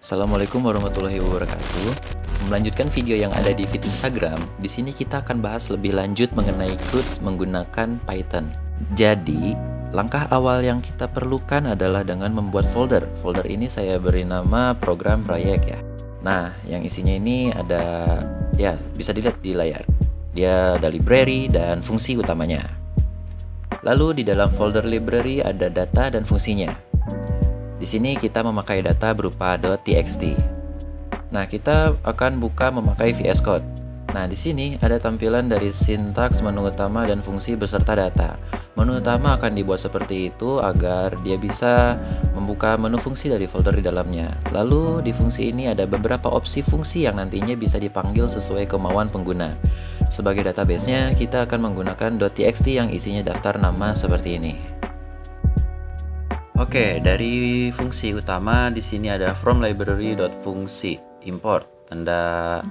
Assalamualaikum warahmatullahi wabarakatuh. Melanjutkan video yang ada di feed Instagram, di sini kita akan bahas lebih lanjut mengenai CRUD menggunakan Python. Jadi, langkah awal yang kita perlukan adalah dengan membuat folder. Folder ini saya beri nama program proyek ya. Nah, yang isinya ini ada, ya bisa dilihat di layar. Dia ada library dan fungsi utamanya. Lalu di dalam folder library ada data dan fungsinya. Di sini kita memakai data berupa .txt. Nah, kita akan buka memakai VS Code. Nah, di sini ada tampilan dari sintaks, menu utama, dan fungsi beserta data. Menu utama akan dibuat seperti itu agar dia bisa membuka menu fungsi dari folder di dalamnya. Lalu di fungsi ini ada beberapa opsi fungsi yang nantinya bisa dipanggil sesuai kemauan pengguna. Sebagai database-nya, kita akan menggunakan .txt yang isinya daftar nama seperti ini. Oke, dari fungsi utama di sini ada from library.fungsi import tanda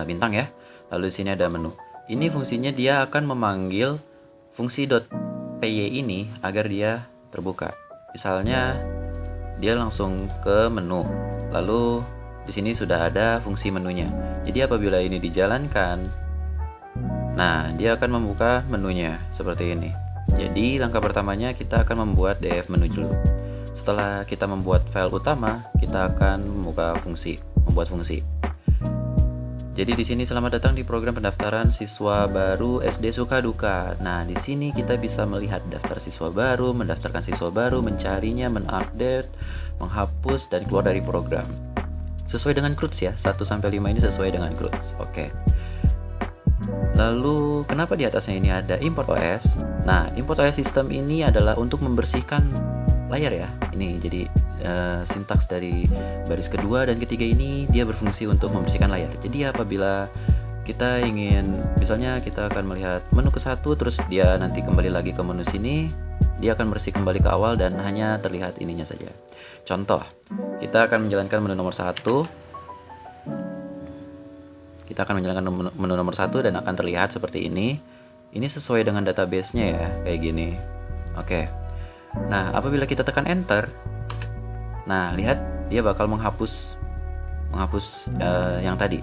bintang ya. Lalu di sini ada menu. Ini fungsinya dia akan memanggil fungsi .py ini agar dia terbuka. Misalnya dia langsung ke menu. Lalu di sini sudah ada fungsi menunya. Jadi apabila ini dijalankan, nah dia akan membuka menunya seperti ini. Jadi langkah pertamanya kita akan membuat df menu dulu. Setelah kita membuat file utama, kita akan membuat fungsi. Jadi di sini selamat datang di program pendaftaran siswa baru SD Sukaduka. Nah, di sini kita bisa melihat daftar siswa baru, mendaftarkan siswa baru, mencarinya, mengupdate, menghapus dan keluar dari program. Sesuai dengan CRUD ya, 1 sampai 5 ini sesuai dengan CRUD. Oke. Lalu kenapa di atasnya ini ada import OS? Nah, import OS system ini adalah untuk membersihkan layar ya. Ini jadi sintaks dari baris kedua dan ketiga ini dia berfungsi untuk membersihkan layar. Jadi apabila kita ingin, misalnya kita akan melihat menu ke satu, terus dia nanti kembali lagi ke menu sini, dia akan bersih kembali ke awal dan hanya terlihat ininya saja. Contoh, kita akan menjalankan menu nomor 1. Kita akan menjalankan menu nomor 1 dan akan terlihat seperti ini. Ini sesuai dengan database-nya ya, kayak gini. Oke. Nah, apabila kita tekan enter, nah lihat dia bakal menghapus yang tadi.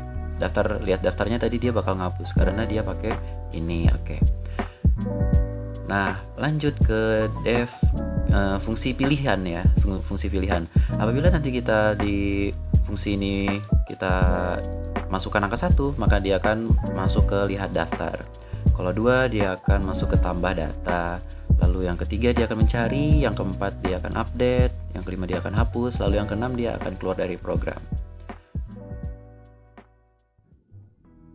Lihat daftarnya tadi dia bakal menghapus karena dia pakai ini. Oke. Nah, lanjut ke dev fungsi pilihan ya, fungsi pilihan. Apabila nanti kita di fungsi ini kita masukkan angka 1, maka dia akan masuk ke lihat daftar. Kalau 2, dia akan masuk ke tambah data. Lalu yang ketiga dia akan mencari, yang keempat dia akan update, yang kelima dia akan hapus, lalu yang keenam dia akan keluar dari program.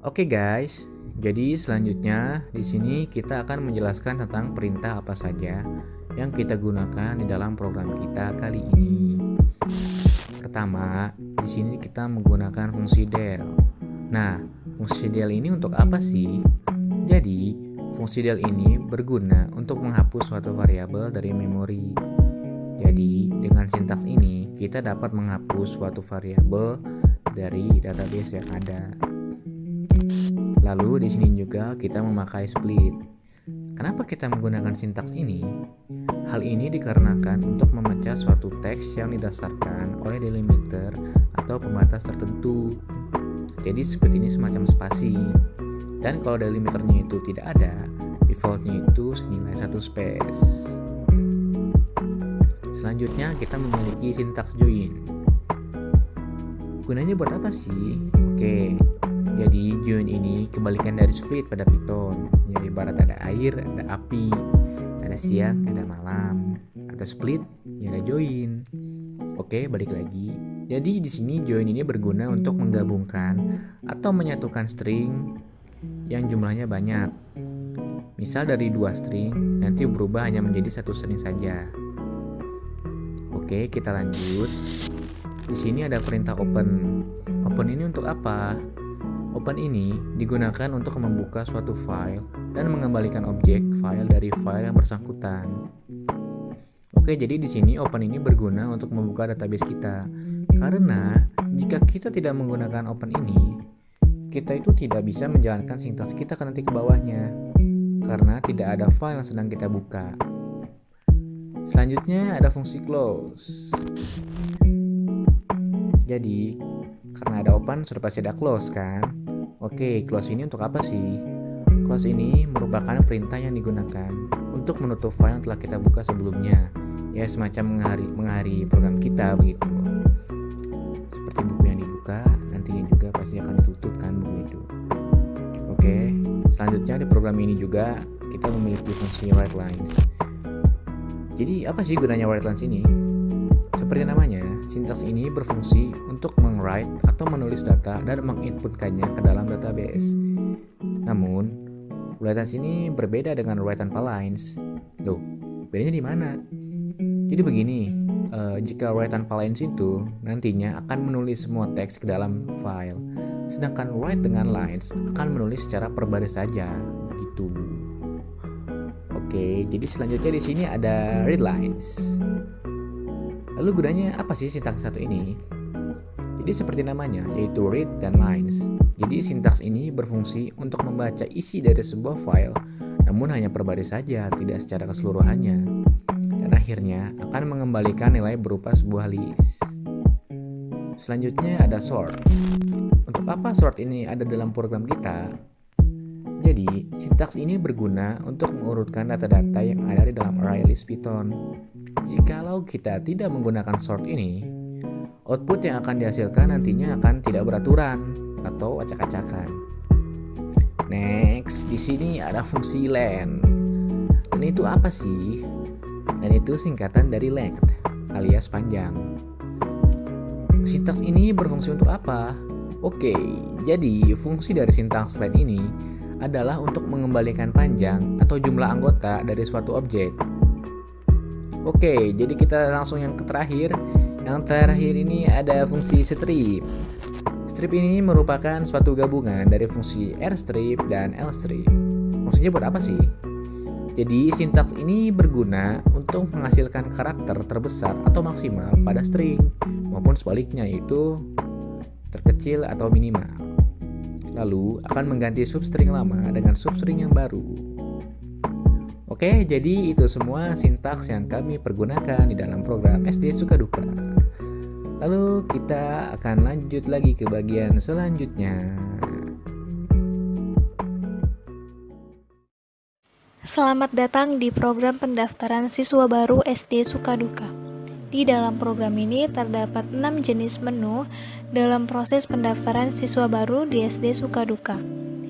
Oke guys, jadi selanjutnya di sini kita akan menjelaskan tentang perintah apa saja yang kita gunakan di dalam program kita kali ini. Pertama, di sini kita menggunakan fungsi del. Nah, fungsi del ini untuk apa sih? Jadi, fungsi del ini berguna untuk menghapus suatu variabel dari memori. Jadi, dengan sintaks ini kita dapat menghapus suatu variabel dari database yang ada. Lalu di sini juga kita memakai split. Kenapa kita menggunakan sintaks ini? Hal ini dikarenakan untuk memecah suatu teks yang didasarkan oleh delimiter atau pembatas tertentu. Jadi seperti ini semacam spasi. Dan kalau delimiternya itu tidak ada, defaultnya itu senilai 1 space. Selanjutnya kita memiliki sintaks join. Gunanya buat apa sih? Oke, jadi join ini kebalikan dari split pada Python. Jadi ibarat ada air, ada api, ada siang, ada malam, ada split, ya ada join. Oke, balik lagi. Jadi di sini join ini berguna untuk menggabungkan atau menyatukan string yang jumlahnya banyak. Misal dari 2 string nanti berubah hanya menjadi 1 string saja. Oke, kita lanjut. Di sini ada perintah open. Open ini untuk apa? Open ini digunakan untuk membuka suatu file dan mengembalikan objek file dari file yang bersangkutan. Oke, jadi di sini open ini berguna untuk membuka database kita. Karena jika kita tidak menggunakan open ini, kita itu tidak bisa menjalankan sintaks kita nanti ke bawahnya. Karena tidak ada file yang sedang kita buka. Selanjutnya ada fungsi close. Jadi, karena ada open sudah pasti ada close kan? Oke, close ini untuk apa sih? Close ini merupakan perintah yang digunakan untuk menutup file yang telah kita buka sebelumnya. Ya, semacam mengakhiri program kita begitu. Seperti buku yang dibuka, nantinya juga pasti akan ditutup kan buku itu. Oke, selanjutnya di program ini juga kita memiliki fungsi write lines. Jadi apa sih gunanya write lines ini? Seperti namanya, sintaks ini berfungsi untuk meng-write atau menulis data dan menginputkannya ke dalam database. Namun, write lines ini berbeda dengan write tanpa lines. Loh, bedanya di mana? Jadi begini, jika write tanpa lines itu nantinya akan menulis semua teks ke dalam file, sedangkan write dengan lines akan menulis secara per baris saja, gitu. Oke, jadi selanjutnya di sini ada read lines. Lalu gunanya apa sih sintaks satu ini? Jadi seperti namanya, yaitu read dan lines. Jadi sintaks ini berfungsi untuk membaca isi dari sebuah file, namun hanya per baris saja, tidak secara keseluruhannya. Dan akhirnya akan mengembalikan nilai berupa sebuah list. Selanjutnya ada sort. Untuk apa sort ini ada dalam program kita? Jadi, sintaks ini berguna untuk mengurutkan data-data yang ada di dalam array list Python. Jikalau kita tidak menggunakan sort ini, output yang akan dihasilkan nantinya akan tidak beraturan atau acak-acakan. Next, di sini ada fungsi len. Dan itu apa sih? Dan itu singkatan dari length alias panjang. Sintaks ini berfungsi untuk apa? Oke, jadi fungsi dari sintaks len ini adalah untuk mengembalikan panjang atau jumlah anggota dari suatu objek. Oke, jadi kita langsung yang terakhir. Yang terakhir ini ada fungsi strip. Strip ini merupakan suatu gabungan dari fungsi rstrip dan lstrip. Fungsinya buat apa sih? Jadi sintaks ini berguna untuk menghasilkan karakter terbesar atau maksimal pada string, maupun sebaliknya yaitu terkecil atau minimal. Lalu akan mengganti substring lama dengan substring yang baru. Oke, jadi itu semua sintaks yang kami pergunakan di dalam program SD Sukaduka. Lalu kita akan lanjut lagi ke bagian selanjutnya. Selamat datang di program pendaftaran siswa baru SD Sukaduka. Di dalam program ini terdapat 6 jenis menu dalam proses pendaftaran siswa baru di SD Sukaduka.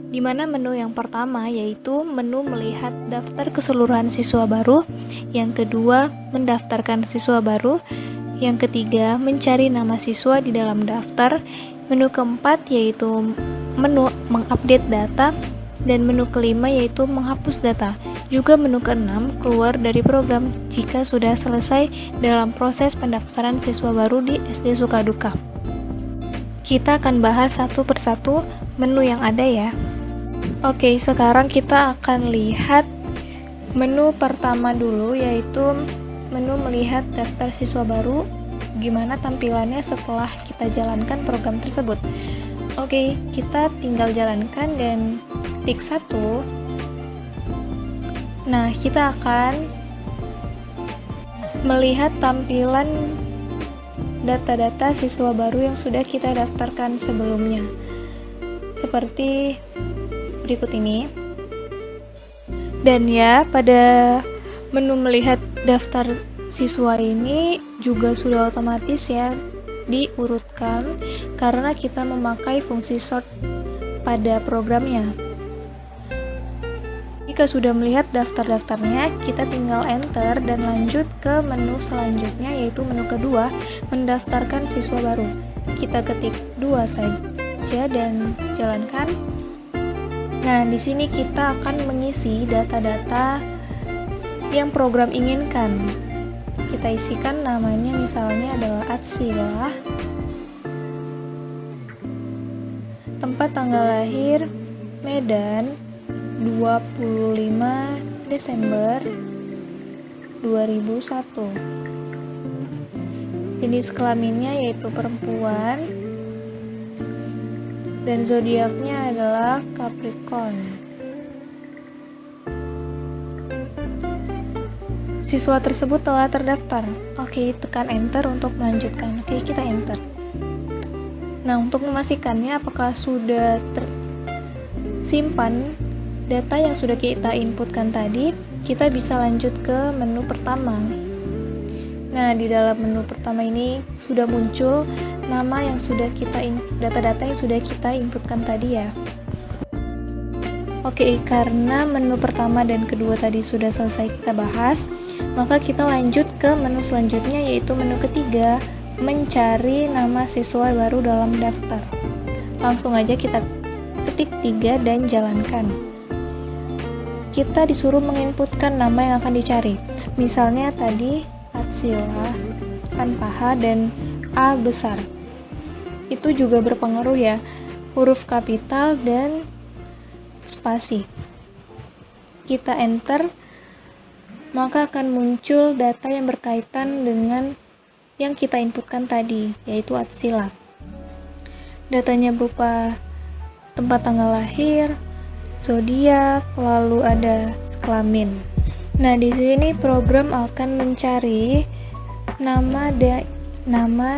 Di mana menu yang pertama yaitu menu melihat daftar keseluruhan siswa baru, yang kedua mendaftarkan siswa baru, yang ketiga mencari nama siswa di dalam daftar, menu keempat yaitu menu mengupdate data, dan menu kelima yaitu menghapus data. Juga menu keenam keluar dari program jika sudah selesai dalam proses pendaftaran siswa baru di SD Sukaduka. Kita akan bahas satu persatu menu yang ada ya. Oke, sekarang kita akan lihat menu pertama dulu, yaitu menu melihat daftar siswa baru, gimana tampilannya setelah kita jalankan program tersebut. Oke, kita tinggal jalankan dan ketik 1. Nah, kita akan melihat tampilan data-data siswa baru yang sudah kita daftarkan sebelumnya. Seperti berikut ini. Dan ya, pada menu melihat daftar siswa ini juga sudah otomatis ya diurutkan karena kita memakai fungsi sort pada programnya. Jika sudah melihat daftar-daftarnya, kita tinggal enter dan lanjut ke menu selanjutnya, yaitu menu kedua, mendaftarkan siswa baru. Kita ketik 2 saja dan jalankan. Nah, di sini kita akan mengisi data-data yang program inginkan. Kita isikan namanya, misalnya adalah Atsila. Tempat tanggal lahir Medan 25 Desember 2001. Jenis kelaminnya yaitu perempuan dan zodiaknya adalah Capricorn. Siswa tersebut telah terdaftar. Oke, tekan enter untuk melanjutkan. Oke, kita enter. Nah, untuk memastikannya apakah sudah tersimpan data yang sudah kita inputkan tadi, kita bisa lanjut ke menu pertama. Nah, di dalam menu pertama ini sudah muncul nama yang sudah data-data yang sudah kita inputkan tadi ya. Oke, karena menu pertama dan kedua tadi sudah selesai kita bahas, maka kita lanjut ke menu selanjutnya, yaitu menu ketiga, mencari nama siswa baru dalam daftar. Langsung aja kita ketik 3 dan jalankan. Kita disuruh menginputkan nama yang akan dicari. Misalnya tadi Atsila tanpa H dan A besar. Itu juga berpengaruh ya, huruf kapital dan spasi. Kita enter, maka akan muncul data yang berkaitan dengan yang kita inputkan tadi, yaitu Atsila. Datanya berupa tempat tanggal lahir, zodiak, lalu ada kelamin. Nah, di sini program akan mencari nama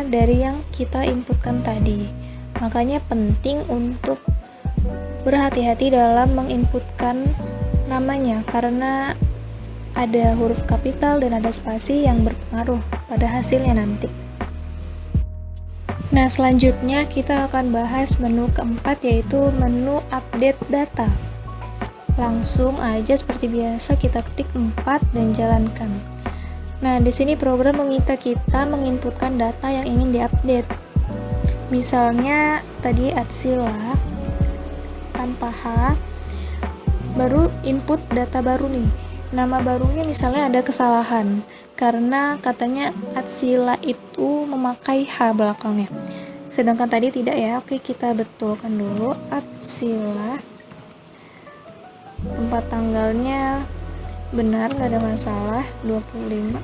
dari yang kita inputkan tadi. Makanya penting untuk berhati-hati dalam menginputkan namanya, karena ada huruf kapital dan ada spasi yang berpengaruh pada hasilnya nanti. Nah, selanjutnya kita akan bahas menu keempat, yaitu menu update data. Langsung aja seperti biasa kita ketik 4 dan jalankan. Nah, di sini program meminta kita menginputkan data yang ingin diupdate. Misalnya tadi Atsila tanpa H, baru input data baru nih. Nama barunya misalnya ada kesalahan karena katanya Atsila itu memakai H belakangnya, sedangkan tadi tidak ya. Oke, kita betulkan dulu. Atsila, tempat tanggalnya benar, nggak ada masalah, 25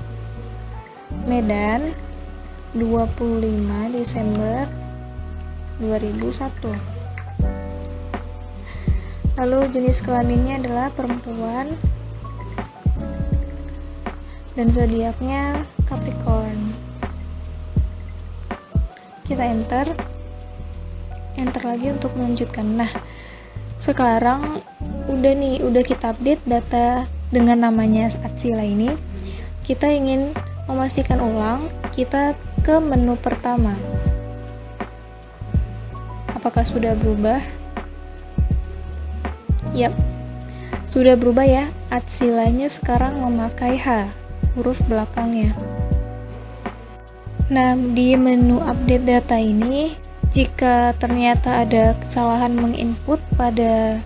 Medan, 25 Desember 2001. Lalu jenis kelaminnya adalah perempuan dan zodiaknya Capricorn. Kita enter lagi untuk melanjutkan. Nah, sekarang udah kita update data dengan namanya Atsila ini. Kita ingin memastikan ulang, kita ke menu pertama. Apakah sudah berubah? Yap, sudah berubah ya. Atsilanya sekarang memakai H, huruf belakangnya. Nah, di menu update data ini, jika ternyata ada kesalahan menginput pada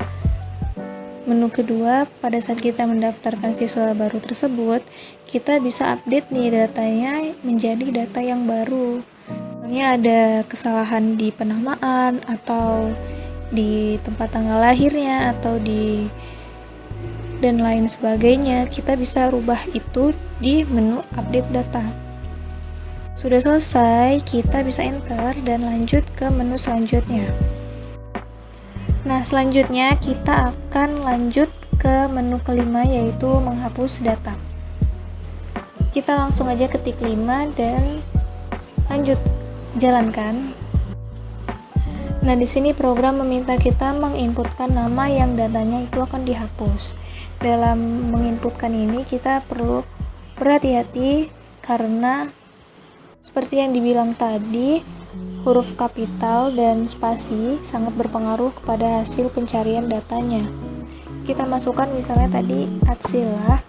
menu kedua pada saat kita mendaftarkan siswa baru tersebut, kita bisa update nih datanya menjadi data yang baru. Misalnya ada kesalahan di penamaan atau di tempat tanggal lahirnya atau dan lain sebagainya, kita bisa rubah itu di menu update data. Sudah selesai, kita bisa enter dan lanjut ke menu selanjutnya. Nah, selanjutnya kita akan lanjut ke menu kelima, yaitu menghapus data. Kita langsung aja ketik 5 dan lanjut jalankan. Nah, di sini program meminta kita menginputkan nama yang datanya itu akan dihapus. Dalam menginputkan ini kita perlu berhati-hati karena seperti yang dibilang tadi, huruf kapital dan spasi sangat berpengaruh kepada hasil pencarian datanya. Kita masukkan misalnya tadi Atsila,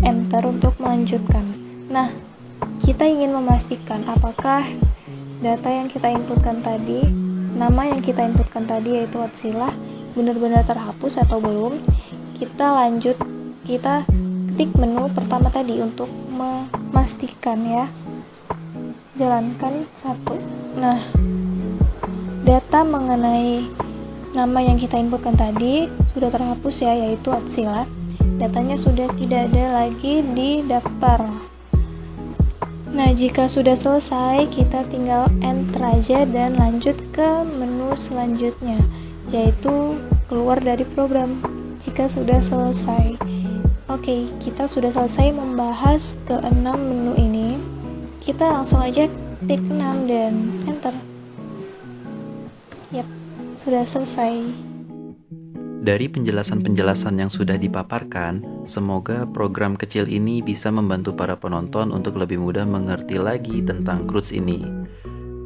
enter untuk melanjutkan. Nah, kita ingin memastikan apakah data yang kita inputkan tadi, nama yang kita inputkan tadi yaitu Atsila, benar-benar terhapus atau belum. Kita ketik menu pertama tadi untuk memastikan ya. Jalankan 1. Nah, data mengenai nama yang kita inputkan tadi sudah terhapus ya, yaitu Atsila. Datanya sudah tidak ada lagi di daftar. Nah, jika sudah selesai, kita tinggal enter aja dan lanjut ke menu selanjutnya, yaitu keluar dari program jika sudah selesai. Oke. Oke, kita sudah selesai membahas ke-6 menu ini. Kita langsung aja klik 6 dan enter. Yap, sudah selesai. Dari penjelasan-penjelasan yang sudah dipaparkan, semoga program kecil ini bisa membantu para penonton untuk lebih mudah mengerti lagi tentang Croods ini.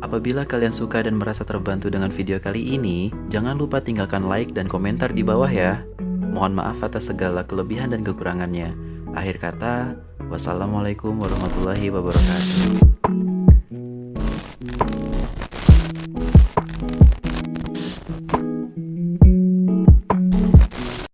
Apabila kalian suka dan merasa terbantu dengan video kali ini, jangan lupa tinggalkan like dan komentar di bawah ya. Mohon maaf atas segala kelebihan dan kekurangannya. Akhir kata, wassalamualaikum warahmatullahi wabarakatuh.